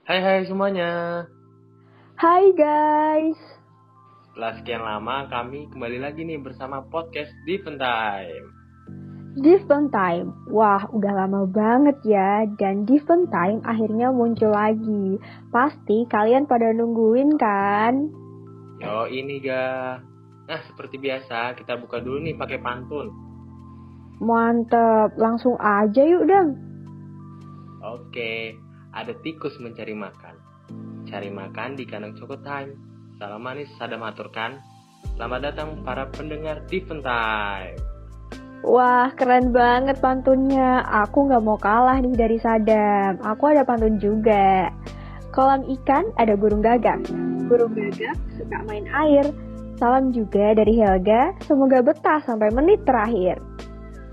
Hai hai semuanya. Hai guys, Setelah sekian lama kami kembali lagi nih bersama podcast Different Time. Different Time. Wah, udah lama banget ya. Dan Different Time akhirnya muncul lagi. Pasti kalian pada nungguin kan? Yo ini ga. Nah seperti biasa kita buka dulu nih pakai pantun. Mantep, langsung aja yuk Dam. Oke, ada tikus mencari makan. Cari makan di kandang Choco Time. Salam manis sadam aturkan. Selamat datang para pendengar Different Time. Wah, keren banget pantunnya. Aku gak mau kalah nih dari Sadam. Aku ada pantun juga. Kolam ikan ada burung gagak. Burung gagak suka main air. Salam juga dari Helga. Semoga betah sampai menit terakhir.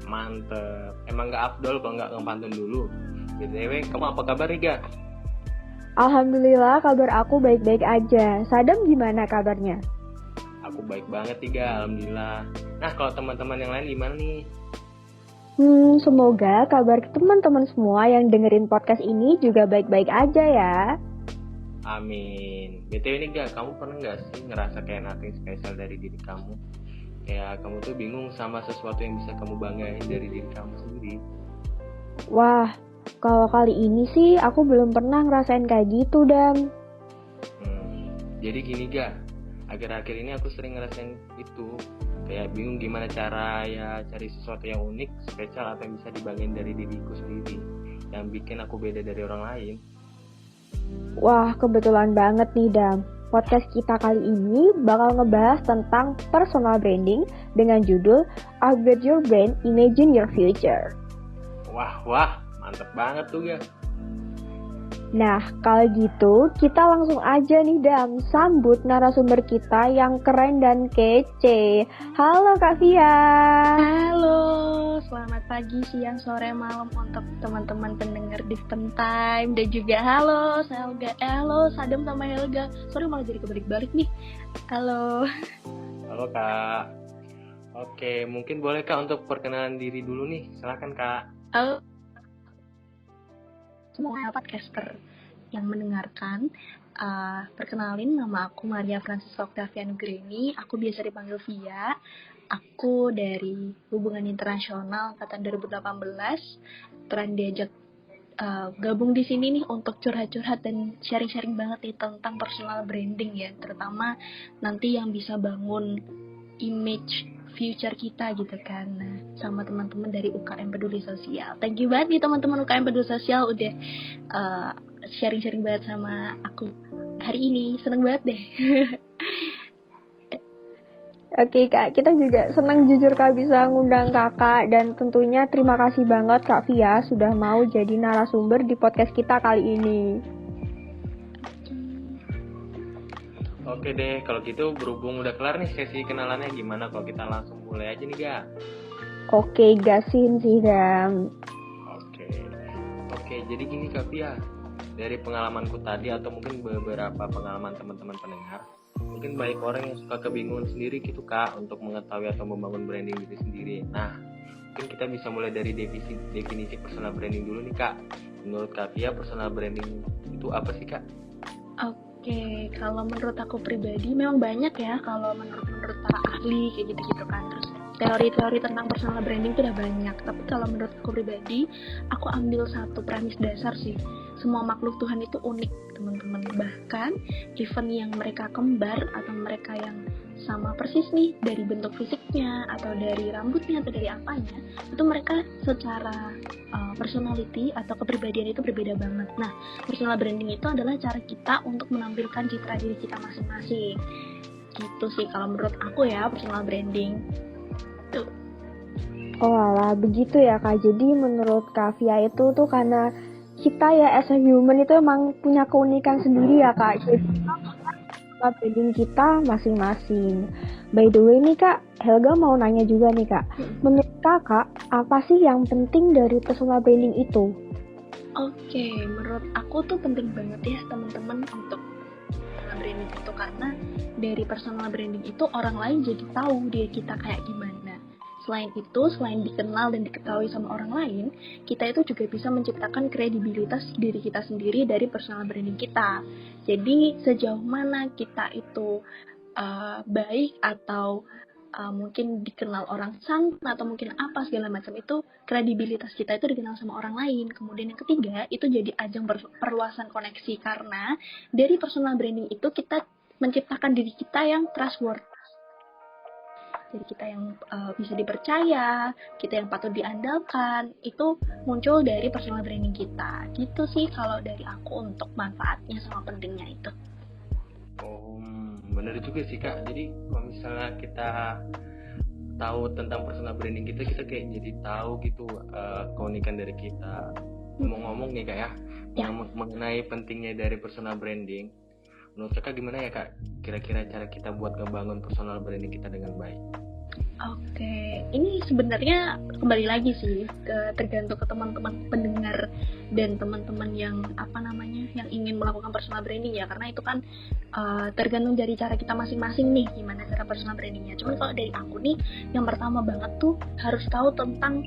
Mantep. Emang gak afdol kalau gak ngepantun dulu. BTW kamu apa kabar nih ga? Alhamdulillah kabar aku baik-baik aja. Sadam gimana kabarnya? Aku baik banget nih ga, alhamdulillah. Nah kalau teman-teman yang lain gimana nih? Semoga kabar teman-teman semua yang dengerin podcast ini juga baik-baik aja ya. Amin. BTW nih ga, kamu pernah gak sih ngerasa kayak nothing spesial dari diri kamu? Kayak kamu tuh bingung sama sesuatu yang bisa kamu banggain dari diri kamu sendiri. Wah, kalau kali ini sih aku belum pernah ngerasain kayak gitu, Dam. Jadi gini ga, akhir-akhir ini aku sering ngerasain itu. Kayak bingung gimana cara ya cari sesuatu yang unik, spesial atau yang bisa dibanggain dari diriku sendiri. Yang bikin aku beda dari orang lain. Wah, kebetulan banget nih, Dam. Podcast kita kali ini bakal ngebahas tentang personal branding dengan judul Upgrade Your Brand, Imagine Your Future. Wah, mantep banget tuh ga. Nah, kalau gitu kita langsung aja nih Dam, sambut narasumber kita yang keren dan kece. Halo Kak Via. Halo, selamat pagi, siang, sore, malam untuk teman-teman pendengar Different Time. Dan juga halo Helga, halo Sadam sama Helga. Sorry malah jadi kebalik-balik nih. Halo. Halo Kak. Oke, mungkin boleh Kak untuk perkenalan diri dulu nih. Silakan Kak. Halo semua podcaster yang mendengarkan. Perkenalin, nama aku Maria Francisca Octavia Nugreni. Aku biasa dipanggil Via. Aku dari Hubungan Internasional angkatan 2018. Pernah diajak gabung di sini nih untuk curhat-curhat dan sharing-sharing banget nih tentang personal branding ya, terutama nanti yang bisa bangun image future kita gitu kan. Nah, sama teman-teman dari UKM Peduli Sosial. Thank you banget nih teman-teman UKM Peduli Sosial udah sharing-sharing banget sama aku hari ini. Seneng banget deh. Oke Kak, kita juga senang jujur Kak bisa ngundang Kakak. Dan tentunya terima kasih banget Kak Via sudah mau jadi narasumber di podcast kita kali ini. Oke deh, kalau gitu berhubung udah kelar nih sesi kenalannya, gimana kalau kita langsung mulai aja nih Ga? Oke, gasin sih Dam. Oke, jadi gini Kak Pia, dari pengalamanku tadi atau mungkin beberapa pengalaman teman-teman pendengar, mungkin banyak orang yang suka kebingungan sendiri gitu Kak untuk mengetahui atau membangun branding diri sendiri. Nah, mungkin kita bisa mulai dari definisi personal branding dulu nih Kak. Menurut Kak Pia, personal branding itu apa sih Kak? Oke, kalau menurut aku pribadi memang banyak ya kalau menurut para ahli kayak gitu-gitu kan. Terus teori-teori tentang personal branding itu udah banyak. Tapi kalau menurut aku pribadi, aku ambil satu premis dasar sih. Semua makhluk Tuhan itu unik, teman-teman. Bahkan even yang mereka kembar atau mereka yang sama persis nih dari bentuk fisiknya atau dari rambutnya atau dari apanya, itu mereka secara personality atau kepribadian itu berbeda banget. Nah, personal branding itu adalah cara kita untuk menampilkan citra diri kita masing-masing. Gitu sih kalau menurut aku ya, personal branding. Tuh. Oh alah, begitu ya Kak. Jadi menurut Kak Via itu tuh karena kita ya as a human itu emang punya keunikan sendiri ya Kak. Jadi branding kita masing-masing. By the way nih Kak, Helga mau nanya juga nih Kak. Menurut Kakak, apa sih yang penting dari personal branding itu? Oke, menurut aku tuh penting banget ya teman-teman untuk personal branding itu, karena dari personal branding itu orang lain jadi tahu diri kita kayak gimana. Selain itu, selain dikenal dan diketahui sama orang lain, kita itu juga bisa menciptakan kredibilitas diri kita sendiri dari personal branding kita. Jadi sejauh mana kita itu baik atau mungkin dikenal orang sangka atau mungkin apa segala macam, itu kredibilitas kita itu dikenal sama orang lain. Kemudian yang ketiga, itu jadi ajang perluasan koneksi, karena dari personal branding itu kita menciptakan diri kita yang trustworthy. Jadi kita yang bisa dipercaya, kita yang patut diandalkan, itu muncul dari personal branding kita. Gitu sih kalau dari aku untuk manfaatnya sama pentingnya itu. Oh, bener juga sih Kak. Jadi kalau misalnya kita tahu tentang personal branding kita kayak jadi tahu gitu keunikan dari kita. Ngomong-ngomong nih Kak ya, mengenai pentingnya dari personal branding. Menurut Kakak gimana ya Kak? Kira-kira cara kita buat ngebangun personal branding kita dengan baik? Oke, ini sebenarnya kembali lagi sih tergantung ke teman-teman pendengar dan teman-teman yang yang ingin melakukan personal branding ya, karena itu kan tergantung dari cara kita masing-masing nih gimana cara personal brandingnya. Cuman kalau dari aku nih, yang pertama banget tuh harus tahu tentang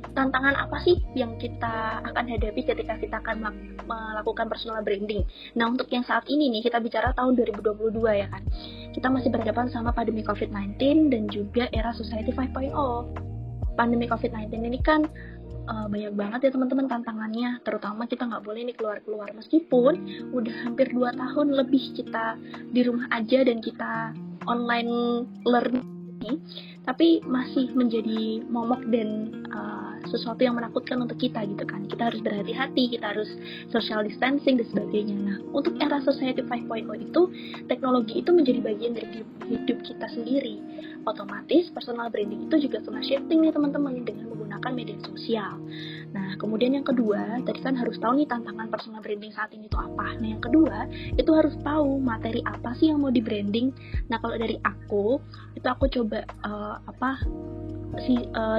tantangan apa sih yang kita akan hadapi ketika kita akan melakukan personal branding. Nah, untuk yang saat ini nih, kita bicara tahun 2022 ya kan. Kita masih berhadapan sama pandemi COVID-19 dan juga era Society 5.0. Pandemi COVID-19 ini kan banyak banget ya teman-teman tantangannya, terutama kita nggak boleh nih keluar-keluar. Meskipun udah hampir 2 tahun lebih kita di rumah aja dan kita online learning, tapi masih menjadi momok dan sesuatu yang menakutkan untuk kita gitu kan. Kita harus berhati-hati, kita harus social distancing dan sebagainya. Nah, untuk era Society 5.0 itu, teknologi itu menjadi bagian dari hidup kita sendiri. Otomatis personal branding itu juga kena shifting nih teman-teman dengan menggunakan media sosial. Nah, kemudian yang kedua, tadi kan harus tahu nih tantangan personal branding saat ini itu apa. Nah, yang kedua, itu harus tahu materi apa sih yang mau di branding. Nah, kalau dari aku, itu aku coba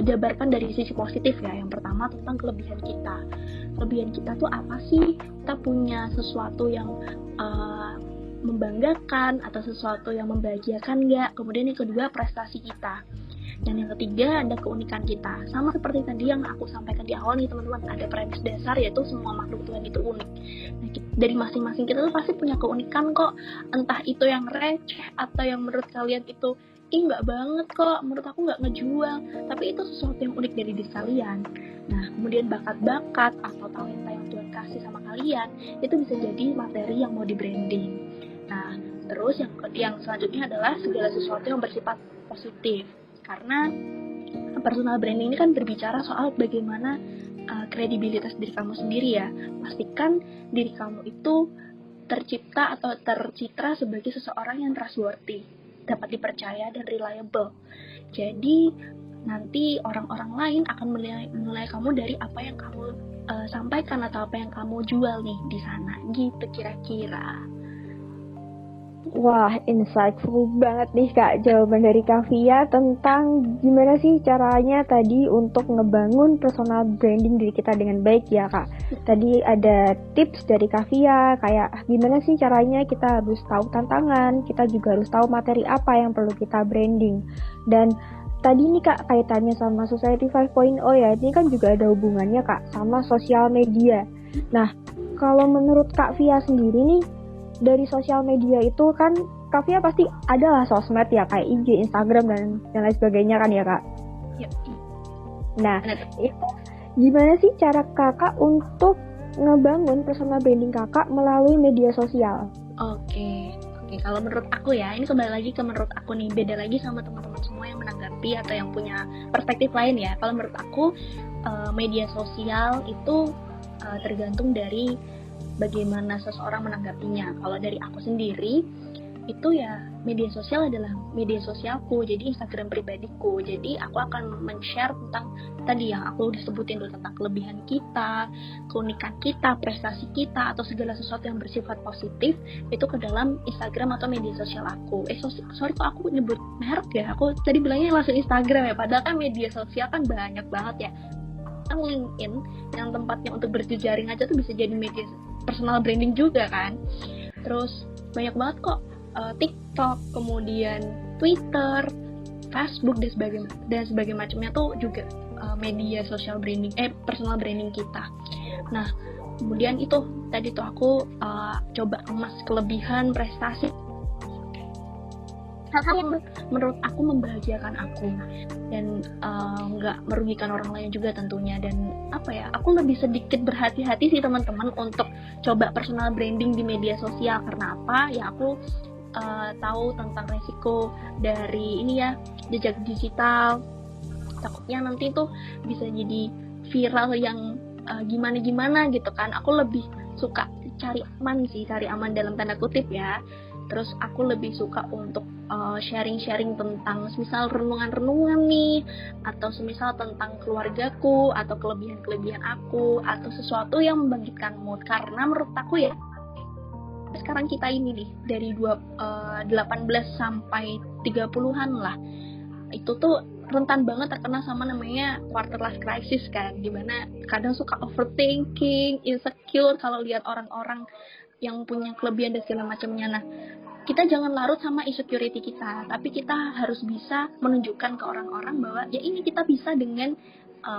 jabarkan dari sisi positif ya. Yang pertama tentang kelebihan kita. Kelebihan kita tuh apa sih? Kita punya sesuatu yang membanggakan atau sesuatu yang membahagiakan nggak? Kemudian yang kedua, prestasi kita. Dan yang ketiga, ada keunikan kita. Sama seperti tadi yang aku sampaikan di awal nih teman-teman, ada premis dasar yaitu semua makhluk Tuhan itu unik. Nah, dari masing-masing kita tuh pasti punya keunikan kok. Entah itu yang receh atau yang menurut kalian itu nggak banget kok, menurut aku nggak ngejual, tapi itu sesuatu yang unik dari diri kalian. Nah, kemudian bakat-bakat atau talenta yang Tuhan kasih sama kalian, itu bisa jadi materi yang mau di branding. Nah, terus yang selanjutnya adalah segala sesuatu yang bersifat positif. Karena personal branding ini kan berbicara soal bagaimana kredibilitas diri kamu sendiri ya. Pastikan diri kamu itu tercipta atau tercitra sebagai seseorang yang trustworthy, dapat dipercaya dan reliable. Jadi nanti orang-orang lain akan menilai kamu dari apa yang kamu sampaikan atau apa yang kamu jual nih di sana. Gitu kira-kira. Wah, insightful banget nih Kak jawaban dari Kavia tentang gimana sih caranya tadi untuk ngebangun personal branding diri kita dengan baik ya Kak. Tadi ada tips dari Kavia kayak gimana sih caranya kita harus tahu tantangan, kita juga harus tahu materi apa yang perlu kita branding. Dan tadi nih Kak kaitannya sama Society 5.0 ya, ini kan juga ada hubungannya Kak sama sosial media. Nah, kalau menurut Kak Via sendiri nih, dari sosial media itu kan Kak Via pasti adalah sosmed ya kayak IG, Instagram dan lain sebagainya kan ya Kak. Yep. Nah, itu gimana sih cara Kakak untuk ngebangun personal branding Kakak melalui media sosial? Oke, kalau menurut aku ya, ini kembali lagi ke menurut aku nih, beda lagi sama teman-teman semua yang menanggapi atau yang punya perspektif lain ya. Kalau menurut aku, media sosial itu tergantung dari bagaimana seseorang menanggapinya. Kalau dari aku sendiri, itu ya media sosial adalah media sosialku, jadi Instagram pribadiku. Jadi aku akan men-share tentang tadi yang aku udah sebutin dulu, tentang kelebihan kita, keunikan kita, prestasi kita, atau segala sesuatu yang bersifat positif itu ke dalam Instagram atau media sosial aku. Sorry kok aku nyebut merek ya, aku tadi bilangnya langsung Instagram ya, padahal kan media sosial kan banyak banget ya. LinkedIn yang tempatnya untuk berjejaring aja tuh bisa jadi media personal branding juga kan. Terus banyak banget kok TikTok, kemudian Twitter, Facebook dan sebagainya macamnya tuh juga media social branding, personal branding kita. Nah, kemudian itu tadi tuh aku coba kemas kelebihan, prestasi, hal-hal yang menurut aku membahagiakan aku dan nggak merugikan orang lain juga tentunya. Dan aku lebih sedikit berhati-hati sih teman-teman untuk coba personal branding di media sosial. Karena apa ya, aku tahu tentang resiko dari ini ya, jejak digital. Takutnya nanti tuh bisa jadi viral yang gimana-gimana gitu kan. Aku lebih suka cari aman dalam tanda kutip ya. Terus aku lebih suka untuk sharing-sharing tentang semisal renungan-renungan nih, atau semisal tentang keluargaku, atau kelebihan-kelebihan aku, atau sesuatu yang membangkitkan mood. Karena menurut aku ya, sekarang kita ini nih, dari 18 sampai 30-an lah, itu tuh rentan banget terkena sama namanya quarter life crisis kan, dimana kadang suka overthinking, insecure kalau lihat orang-orang yang punya kelebihan dan segala macamnya. Nah, kita jangan larut sama insecurity kita, tapi kita harus bisa menunjukkan ke orang-orang bahwa ya ini kita bisa dengan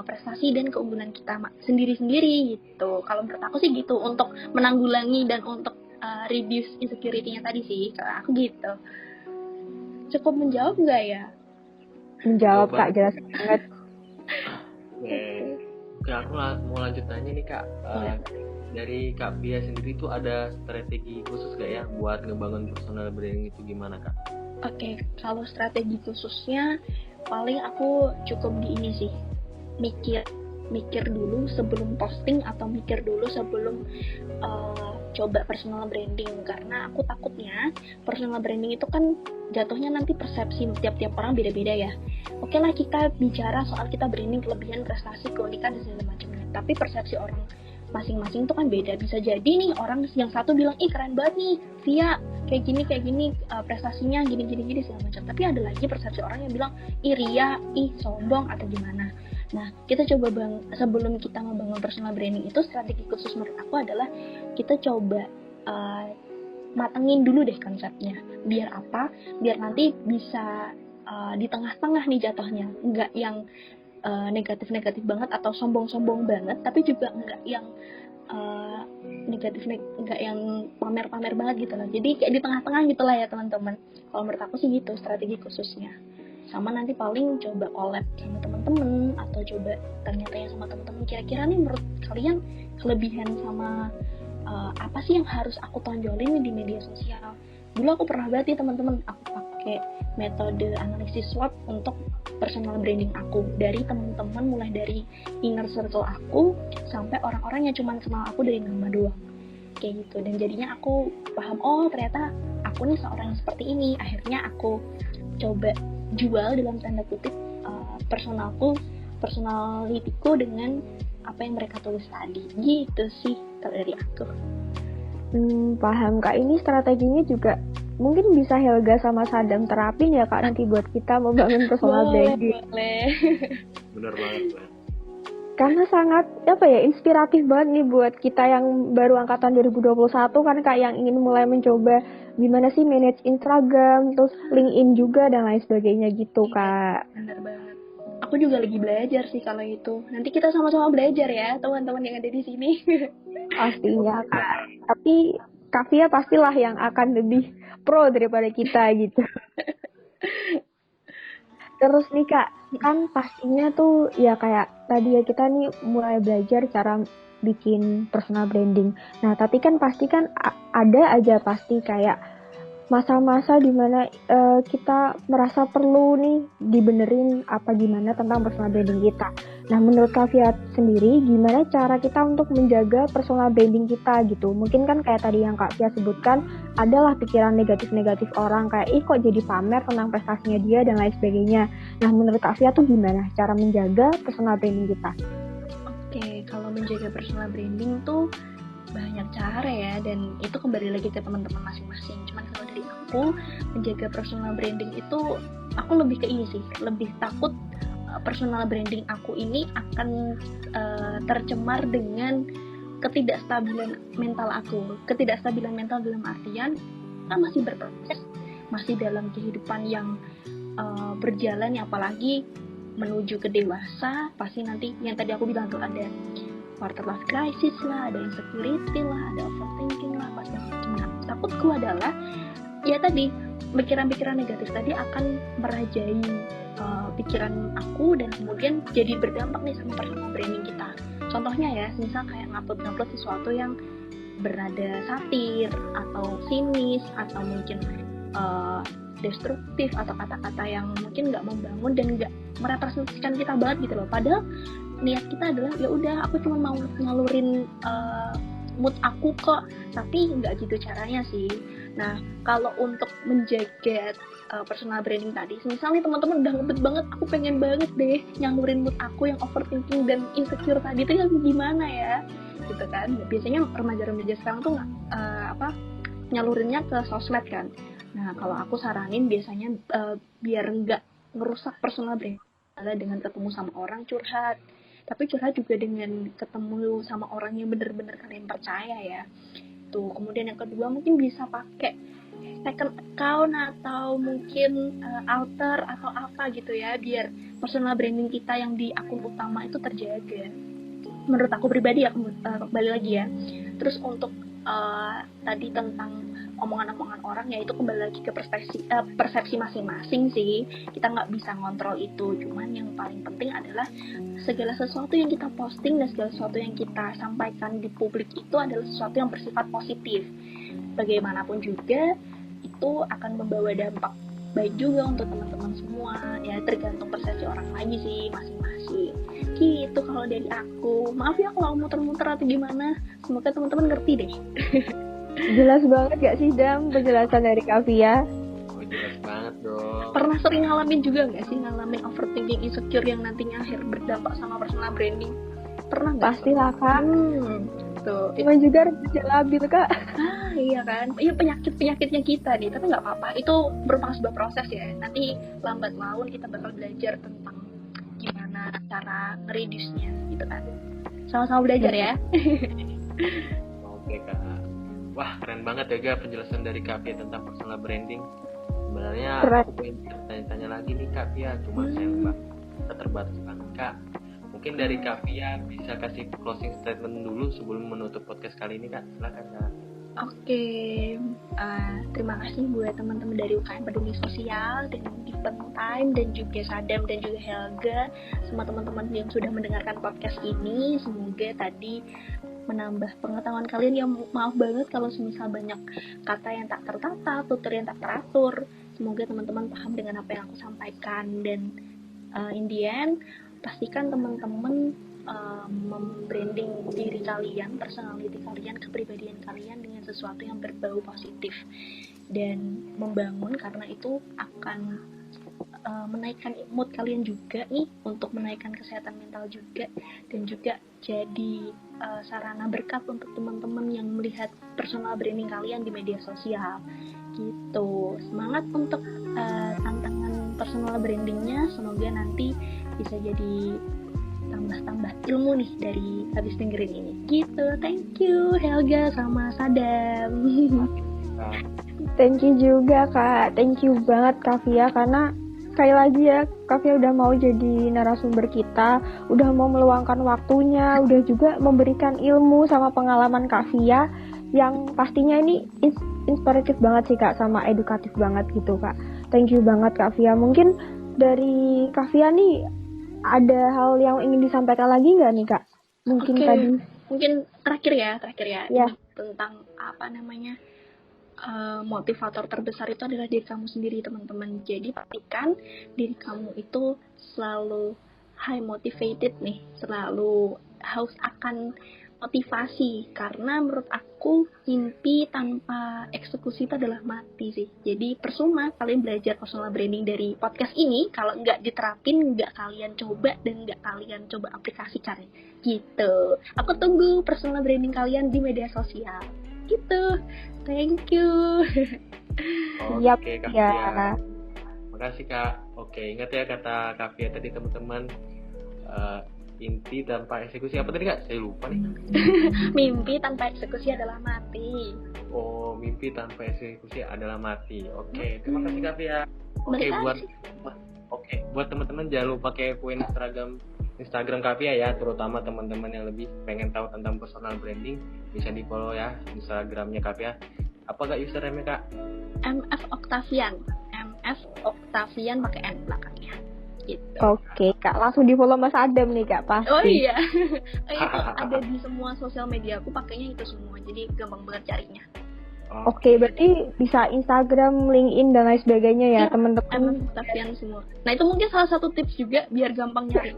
prestasi dan keunggulan kita sendiri-sendiri gitu. Kalau menurut aku sih gitu, untuk menanggulangi dan untuk reduce insecurity-nya tadi sih, kalau aku gitu. Cukup menjawab nggak ya? Menjawab Kak, jelas banget. Oke, aku mau lanjut nanya nih Kak. Dari Kak Pia sendiri tuh ada strategi khusus gak ya buat ngebangun personal branding itu gimana Kak? Oke, kalau strategi khususnya paling aku cukup di ini sih, mikir dulu sebelum posting, atau mikir dulu sebelum coba personal branding. Karena aku takutnya personal branding itu kan jatuhnya nanti persepsi tiap-tiap orang beda-beda ya. Oke lah, kita bicara soal kita branding kelebihan, prestasi, keunikan dan segala macamnya, tapi persepsi orang masing-masing tuh kan beda. Bisa jadi nih orang yang satu bilang, ih keren banget nih Via, kayak gini prestasinya gini segala macam. Tapi ada lagi persepsi orang yang bilang, ih ria, ih sombong atau gimana. Nah, kita coba sebelum kita membangun personal branding itu, strategi khusus menurut aku adalah kita coba matengin dulu deh konsepnya. Biar apa? Biar nanti bisa di tengah-tengah nih jatuhnya, nggak yang negatif-negatif banget atau sombong-sombong banget, tapi juga nggak yang nggak yang pamer-pamer banget gitu lah. Jadi kayak di tengah-tengah gitu lah ya teman-teman. Kalau menurut aku sih gitu strategi khususnya. Sama nanti paling coba collab sama teman-teman, atau coba tanya-tanya sama teman-teman, kira-kira nih menurut kalian kelebihan sama apa sih yang harus aku tonjolin di media sosial. Dulu aku pernah banget nih teman-teman, aku pakai metode analisis SWOT untuk personal branding aku, dari teman-teman, mulai dari inner circle aku sampai orang-orang yang cuma kenal aku dari nama doang, kayak gitu. Dan jadinya aku paham, oh ternyata aku nih seorang yang seperti ini. Akhirnya aku coba jual dalam tanda kutip personalitiku dengan apa yang mereka tulis tadi, gitu sih kalau dari aku. Paham Kak, ini strateginya juga mungkin bisa Helga sama Sadam terapin ya Kak, nanti buat kita membangun personal branding. Boleh. Bener banget Mbak. Karena sangat inspiratif banget nih buat kita yang baru angkatan 2021 kan Kak, yang ingin mulai mencoba gimana sih manage Instagram, terus LinkedIn juga dan lain sebagainya gitu Kak. Bener banget. Aku juga lagi belajar sih kalau itu. Nanti kita sama-sama belajar ya teman-teman yang ada di sini. Pastinya Kak. Tapi Kak Via pastilah yang akan lebih pro daripada kita gitu. Terus nih Kak, kan pastinya tuh ya kayak tadi ya, kita nih mulai belajar cara bikin personal branding. Nah, tapi kan pasti kan ada aja pasti kayak masa-masa dimana kita merasa perlu nih dibenerin apa gimana tentang personal branding kita. Nah, menurut Kak Via sendiri, gimana cara kita untuk menjaga personal branding kita gitu? Mungkin kan kayak tadi yang Kak Via sebutkan, adalah pikiran negatif-negatif orang kayak, ih kok jadi pamer tentang prestasinya dia dan lain sebagainya. Nah, menurut Kak Via tuh gimana cara menjaga personal branding kita? Oke, kalau menjaga personal branding tuh banyak cara ya, dan itu kembali lagi ke teman-teman masing-masing. Cuman kalau dari aku, menjaga personal branding itu aku lebih ke ini sih, lebih takut personal branding aku ini akan tercemar dengan ketidakstabilan mental aku. Ketidakstabilan mental dalam artian kita masih berproses, masih dalam kehidupan yang berjalan ya, apalagi menuju ke dewasa. Pasti nanti yang tadi aku bilang tuh ada quarter life crisis lah, ada insecurity lah, ada overthinking lah, pasti macam. Nah, takutku adalah ya tadi pikiran-pikiran negatif tadi akan merajai pikiran aku dan kemudian jadi berdampak nih sama personal branding kita. Contohnya ya, misal kayak ngupload sesuatu yang bernada satir atau sinis atau mungkin destruktif atau kata-kata yang mungkin nggak membangun dan nggak merepresentasikan kita banget gitu loh. Padahal niat kita adalah ya udah aku cuma mau ngalurin mood aku kok, tapi nggak gitu caranya sih. Nah, kalau untuk menjaga personal branding tadi, misalnya teman-teman udah ngebet banget, aku pengen banget deh nyalurin mood aku yang overthinking dan insecure tadi itu yang gimana ya, gitu kan? Biasanya remaja-remaja sekarang tuh nyalurinnya ke sosmed kan. Nah, kalau aku saranin biasanya biar nggak ngerusak personal branding adalah dengan ketemu sama orang curhat. Tapi curhat juga dengan ketemu sama orang yang benar-benar kalian percaya ya. Tuh, kemudian yang kedua mungkin bisa pakai second account atau mungkin alter atau apa gitu ya, biar personal branding kita yang di akun utama itu terjaga. Menurut aku pribadi ya, kembali lagi ya. Terus untuk tadi tentang omongan-omongan orang, ya itu kembali lagi ke persepsi masing-masing sih. Kita nggak bisa ngontrol itu. Cuman yang paling penting adalah segala sesuatu yang kita posting dan segala sesuatu yang kita sampaikan di publik itu adalah sesuatu yang bersifat positif. Bagaimanapun juga itu akan membawa dampak baik juga untuk teman-teman semua. Ya tergantung persepsi orang lagi sih masing-masing. Gitu kalau dari aku. Maaf ya kalau muter-muter atau gimana. Semoga teman-teman ngerti deh. Jelas banget gak sih Dam penjelasan dari Kavia? Oh, jelas banget dong. Pernah sering ngalamin juga nggak sih ngalamin overthinking, insecure yang nantinya akhir berdampak sama personal branding? Pernah nggak? Pastilah Kak. Tuh. Cuman juga remaja labil Kak. Iya kan, iya penyakitnya kita nih, tapi nggak apa-apa, itu merupakan sebuah proses ya. Nanti lambat laun kita bakal belajar tentang gimana cara nge-reduce-nya gitu kan. Sama-sama belajar ya. Oke Kak. Wah, keren banget ya Kak penjelasan dari Kak Pia tentang personal branding. Sebenarnya aku pengen tanya-tanya lagi nih Kak Pia, cuma sayang terbatas banget Kak. Mungkin dari Kak Pia bisa kasih closing statement dulu sebelum menutup podcast kali ini Kak. Silakan Kak. Oke, terima kasih buat teman-teman dari UKM Peduli Sosial dan Given Time dan juga Sadam dan juga Helga, semua teman-teman yang sudah mendengarkan podcast ini. Semoga tadi menambah pengetahuan kalian. Ya maaf banget kalau semisal banyak kata yang tak tertata, tutur yang tak teratur. Semoga teman-teman paham dengan apa yang aku sampaikan, dan in the end pastikan teman-teman membranding diri kalian, personality kalian, kepribadian kalian dengan sesuatu yang berbau positif dan membangun, karena itu akan menaikkan mood kalian juga nih, untuk menaikkan kesehatan mental juga, dan juga jadi sarana berkat untuk teman-teman yang melihat personal branding kalian di media sosial gitu. Semangat untuk tantangan personal brandingnya, semoga nanti bisa jadi tambah ilmu nih dari habis dengerin ini gitu. Thank you Helga sama Sadam. Thank you juga Kak. Thank you banget Kavia, karena sekali lagi ya Kavia udah mau jadi narasumber kita, udah mau meluangkan waktunya, udah juga memberikan ilmu sama pengalaman Kavia yang pastinya ini inspiratif banget sih Kak, sama edukatif banget gitu Kak. Thank you banget Kavia. Mungkin dari Kavia nih ada hal yang ingin disampaikan lagi nggak nih Kak? Mungkin tadi. Mungkin terakhir ya. Ya. Tentang motivator terbesar itu adalah diri kamu sendiri teman-teman. Jadi pastikan diri kamu itu selalu high motivated nih, selalu haus akan motivasi, karena menurut aku mimpi tanpa eksekusi itu adalah mati sih. Jadi percuma kalian belajar personal branding dari podcast ini kalau nggak diterapin, nggak kalian coba, dan nggak kalian coba aplikasikan gitu. Aku tunggu personal branding kalian di media sosial gitu. Thank you. Oke Kak Pia. Makasih Kak. Oke, ingat ya kata Kak Pia tadi teman-teman, inti tanpa eksekusi apa tadi Kak? Saya lupa nih. Mimpi tanpa eksekusi adalah mati. Oh, mimpi tanpa eksekusi adalah mati. Oke, terima kasih Kak Pia. Oke, Balik buat lagi. buat teman-teman jangan lupa kepoin Instagram Kavia ya, terutama teman-teman yang lebih pengen tahu tentang personal branding bisa di follow ya Instagramnya Kavia. Apa kak username kak? MF Octavian pakai N belakangnya gitu. Oke kak, langsung di follow Mas Adam nih kak pasti. Oh iya. Itu ada di semua sosial media aku, pakainya itu semua, jadi gampang banget carinya. Oke, berarti bisa Instagram, LinkedIn dan lain sebagainya ya Iya, teman-teman. MF Octavian semua. Nah itu mungkin salah satu tips juga biar gampang nyari.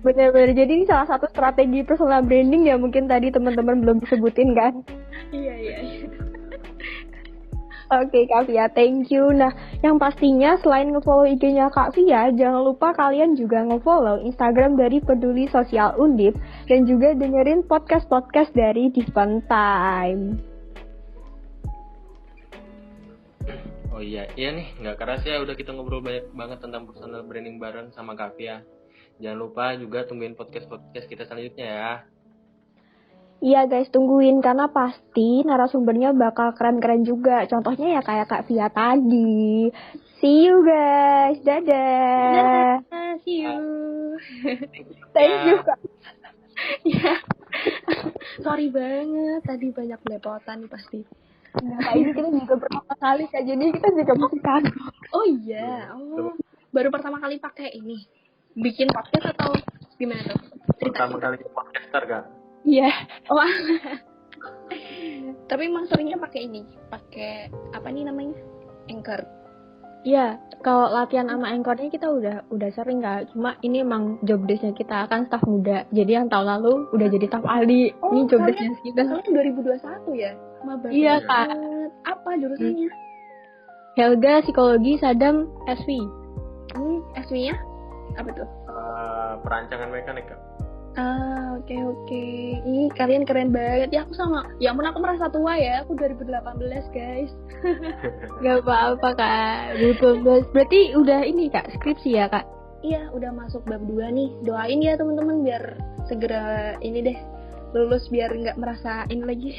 Bener-bener, jadi ini salah satu strategi personal branding ya mungkin tadi teman-teman belum disebutin kan. Iya. Oke Kak Via, thank you. Nah, yang pastinya selain nge-follow IG-nya Kak Via, jangan lupa kalian juga nge-follow Instagram dari Peduli Sosial Undip dan juga dengerin podcast-podcast dari Different Time. Oh iya nih, nggak keras ya udah kita ngobrol banyak banget tentang personal branding bareng sama Kavia. Jangan lupa juga tungguin podcast kita selanjutnya ya. Iya guys, tungguin karena pasti narasumbernya bakal keren-keren juga. Contohnya ya kayak Kak Via tadi. See you guys, dadah. See you. Thank you Kak. Ya. Sorry banget, tadi banyak belepotan pasti. Nah, Kak, ini kita juga pertama kali Kak, jadi kita juga masih kagum. Oh iya, baru pertama kali pakai ini. Bikin podcast atau gimana tuh? Pertama kali podcaster kak. Iya. Oh. Tapi emang seringnya pakai ini, pakai apa nih namanya? Anchor. Iya, kalau latihan sama Anchor-nya kita udah sering Kak. Cuma ini emang job desk-nya kita kan staff muda. Jadi yang tahun lalu udah jadi staff ahli. Ini job desk-nya kita. Kalian 2021 ya? Iya Kak. Apa jurusannya? Helga Psikologi, Sadam SV. SV-nya apa tuh? Perancangan mekanik kak. Oke. Ih, kalian keren banget. Ya aku sama. Ya ampun aku merasa tua ya. Aku 2018, guys. Gak apa-apa Kak. 2012. Berarti udah ini Kak, skripsi ya Kak? Iya, udah masuk bab 2 nih. Doain ya teman-teman biar segera ini deh lulus biar nggak merasa ini lagi.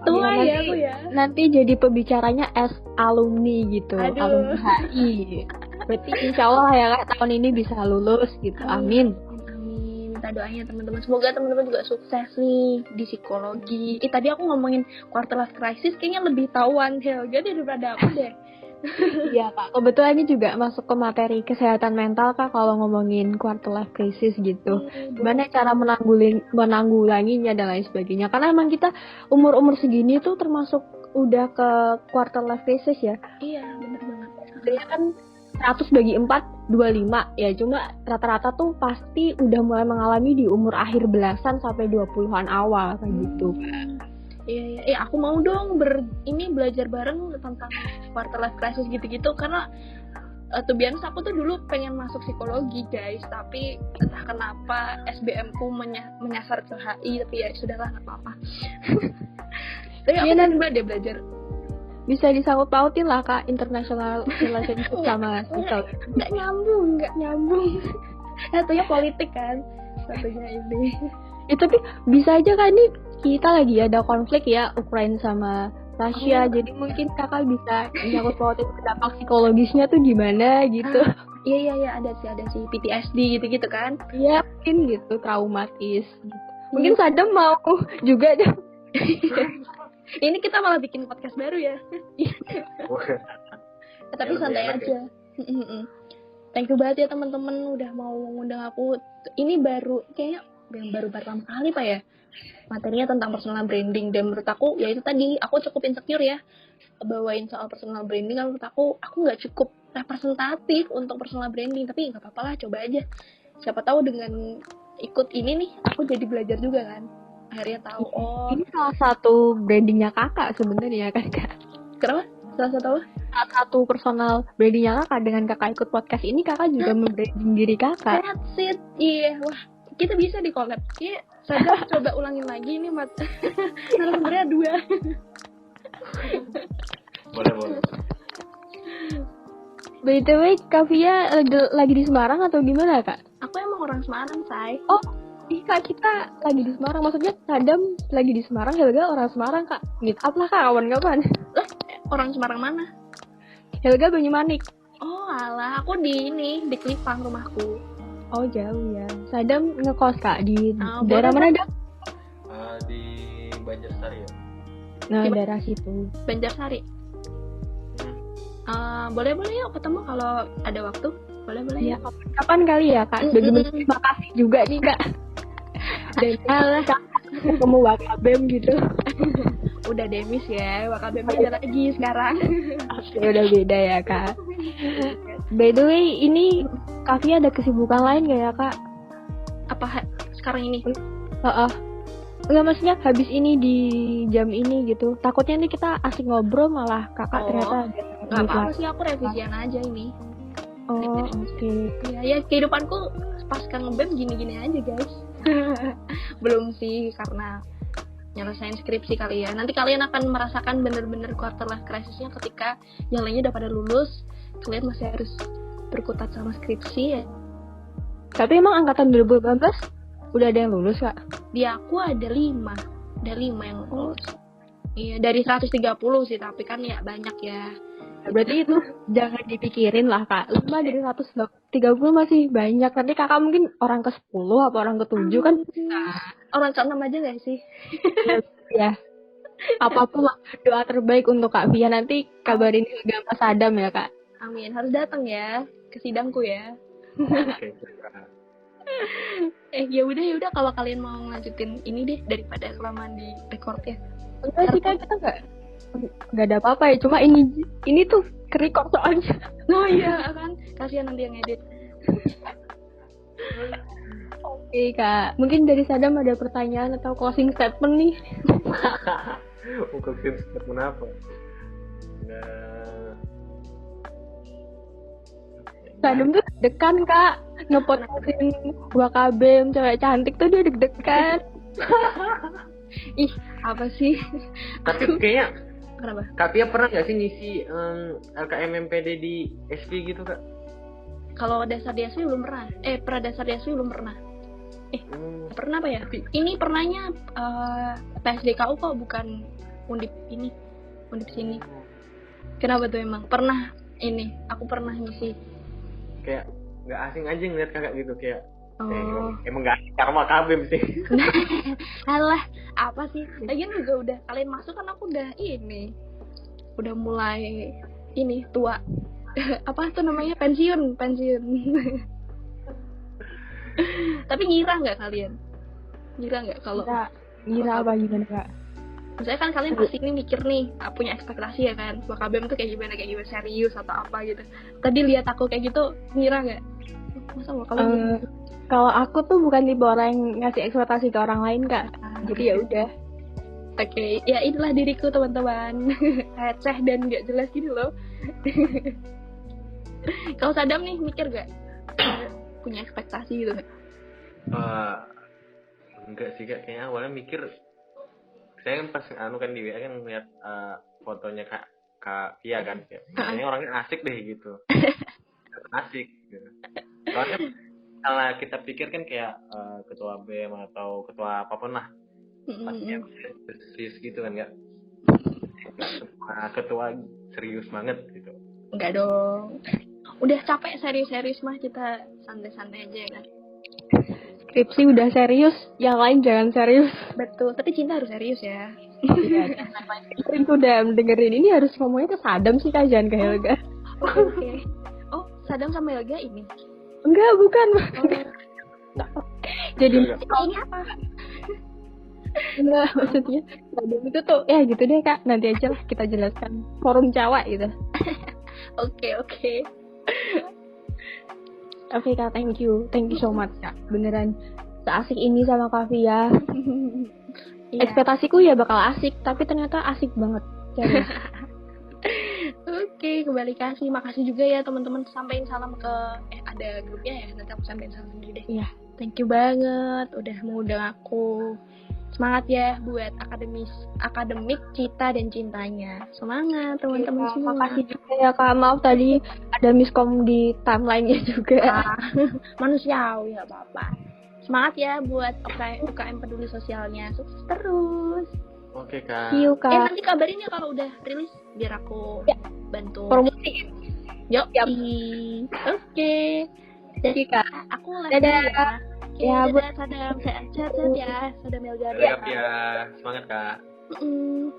Tua ya aku ya. Nanti jadi pembicaranya as alumni gitu. Aduh. Alumni HI. Berarti insya Allah ya Kak tahun ini bisa lulus gitu. Amin. Minta doanya teman-teman, semoga teman-teman juga sukses nih di psikologi. Tadi aku ngomongin quarter life crisis kayaknya lebih tahuan Helga daripada aku deh. Iya Kak, kebetulan ini juga masuk ke materi kesehatan mental Kak kalau ngomongin quarter life crisis gitu. Gimana cara menanggulanginya dan lain sebagainya. Karena emang kita umur-umur segini tuh termasuk udah ke quarter life crisis ya. Iya, benar banget. Sebenarnya kan 100 bagi 4, 25 ya, cuma rata-rata tuh pasti udah mulai mengalami di umur akhir belasan sampai 20-an awal kayak gitu. Iya. Aku mau dong belajar bareng tentang quarter life crisis gitu-gitu karena to be honest aku tuh dulu pengen masuk psikologi guys, tapi entah kenapa SBM-ku menyasar ke HI, tapi ya sudahlah nggak apa-apa. Tapi aku pengen banget deh belajar. Bisa disangkut pautin lah Kak, international relationship sama psikologi. Nggak nyambung. Satunya politik kan, satunya ini. Tapi bisa aja kan ini kita lagi ada konflik ya Ukraina sama Rusia, jadi mungkin kakak bisa nyangkut pautin dampak psikologisnya tuh gimana gitu. Iya ada sih PTSD gitu kan. Iya mungkin gitu, traumatis gitu. Mungkin Sadam mau juga dong. Ini kita malah bikin podcast baru ya. Tapi santai aja. Thank you banget ya teman-teman udah mau mengundang aku. Ini kayaknya baru pertama kali Pak ya. Materinya tentang personal branding, dan menurut aku ya itu tadi aku cukup insecure ya bawain soal personal branding. Kalau menurut aku nggak cukup representatif untuk personal branding, tapi nggak apa-apa lah, coba aja, siapa tahu dengan ikut ini nih aku jadi belajar juga kan, akhirnya tahu ini salah satu brandingnya kakak sebenarnya kan Kak. Kenapa? Salah satu personal brandingnya kakak, dengan kakak ikut podcast ini kakak juga membranding diri kakak. That's it. Iya, wah kita bisa di collab. Iya, saya coba ulangin lagi nih narasumbernya 2. Boleh. By the way, Kak Via lagi di Semarang atau gimana Kak? Aku emang orang Semarang, Say. Oh, Kak, kita lagi di Semarang. Maksudnya Sadam lagi di Semarang, Helga orang Semarang Kak. Meet up lah Kak, kawan-kawan. Orang Semarang mana? Helga Banyumanik. Oh alah, aku di Kelipang rumahku. Oh jauh ya. Sadam ngekos Kak di boleh, daerah mana Dam? Di Banjarsari ya. Nah Di daerah situ. Banjarsari. Boleh yuk ketemu kalau ada waktu. Boleh Ya kapan kali ya Kak? Bener-bener terima kasih juga nih Kak. Dan Alah, ketemu Wakabem gitu. udah demis ya, Wakabem beda lagi sekarang. Oke, udah beda ya Kak. By the way, ini Kavia ada kesibukan lain gak ya Kak? Apa sekarang ini? Enggak, maksudnya habis ini di jam ini gitu. Takutnya nih kita asik ngobrol malah kakak ternyata ada Nggak apa-apa sih, aku revisian aja ini. Oh, oke. Ya kehidupanku pasca ngebem gini-gini aja guys. Belum sih, karena nyelesain skripsi kali ya. Nanti kalian akan merasakan bener-bener quarter life crisisnya ketika yang lainnya udah pada lulus, kalian masih harus berkutat sama skripsi ya. Tapi emang angkatan 2018 udah ada yang lulus Kak? Di aku ada 5 yang lulus. Iya, dari 130 sih, tapi kan ya banyak ya. Berarti itu jangan dipikirin lah Kak. 5 dari 130 masih banyak. Nanti kakak mungkin orang ke-10 apa orang ke-7 kan? Orang ke-6 aja gak sih? Ya. Apapun lah, doa terbaik untuk Kak Via. Nanti kabarin Helga Mas Adam ya Kak. Amin, harus datang ya ke sidangku ya. Oke. Ya udah kalau kalian mau ngelanjutin ini deh daripada kelamaan di record ya. Enggak sih Kak, kita nggak ada apa-apa ya. Cuma ini tuh ke-record soalnya. Oh iya kan, kasihan nanti yang edit. Oke Kak, mungkin dari Sadam ada pertanyaan atau closing statement nih? Closing statement apa? Sadam tuh deg-degan Kak, ngepodcastin Wakabem cewek cantik tuh dia deg-degan. Ih, apa sih? Tapi kayaknya Kenapa? Kavia pernah nggak sih ngisi LKMMPD di SV gitu Kak? Kalau dasar di SV belum pernah. Pradasar di SV belum pernah. Pernah apa ya? Ini pernahnya PSDKU kok, bukan undip ini, undip sini. Kenapa tuh emang? Pernah ini, aku pernah ngisi. Kayak nggak asing aja ngeliat kakak gitu kayak. Oh. Emang nggak asing karena Wakabem sih. Alah, apa sih? Lagian juga udah kalian masuk kan aku udah ini. Udah mulai ini tua. Apa tuh namanya? Pensiun. Tapi ngira nggak kalian? Ngira nggak kalau Ngira apa gimana Kak? misalnya kan kalian pasti ini mikir nih, punya ekspektasi ya kan, Wakabem tuh kayak gimana serius atau apa gitu. Tadi lihat aku kayak gitu, ngira nggak? Masa Wakabem? Kalau aku tuh bukan tipe orang yang ngasih ekspektasi ke orang lain Kak. Jadi ya udah. Oke, ya inilah diriku teman-teman. Receh dan nggak jelas gitu loh. Kalau Sadam nih mikir gak? Punya ekspektasi gitu gak? Enggak sih Kak, kayaknya awalnya mikir. Saya kan pas kan di WA kan ngeliat fotonya Kak Via kan, kayaknya orangnya asik deh gitu. Asik gitu. Soalnya kalau kita pikir kan kayak ketua BEM atau ketua apapun lah, pastinya serius gitu kan, nggak ketua serius banget gitu. Enggak dong, udah capek serius-serius mah, kita santai-santai aja kan. Skripsi udah serius, yang lain jangan serius. Betul, tapi cinta harus serius ya. Iya, itu udah dengerin ini harus ngomongnya ke Sadam sih Kak, jangan ke Helga. Oke. Oh, Sadam sama Helga ini? Enggak, bukan. Jadi ini apa? Enggak, maksudnya Sadam itu tuh ya gitu deh Kak, nanti aja lah kita jelaskan forum cawak gitu. Oke. Oke Kak, thank you so much Kak, beneran seasik ini sama Kak Via. Ekspektasiku ya bakal asik, tapi ternyata asik banget. Oke, kembali kasih. Makasih juga ya teman-teman, sampaikan salam ke ada grupnya ya, nanti aku sampaikan salam sendiri deh. Iya. Thank you banget udah mengundang aku. Semangat ya buat akademik Cita dan Cintanya. Semangat teman-teman semua. Makasih juga ya Kak, maaf tadi ada miskom di timeline-nya juga. Manusiawi, gak apa-apa. Semangat ya buat UKM peduli sosialnya. Sukses terus. Oke Kak. See you Kak. Nanti kabarin ya kalau udah rilis biar aku bantu Promosi. yuk. Yap. Oke. Jadi Kak. Aku les Dadah. dulu ya. Oke, Ya, dadah, Sadam. Sehat-sehat ya. Sadam Melgari. Siap ya, semangat kak. Mm-mm.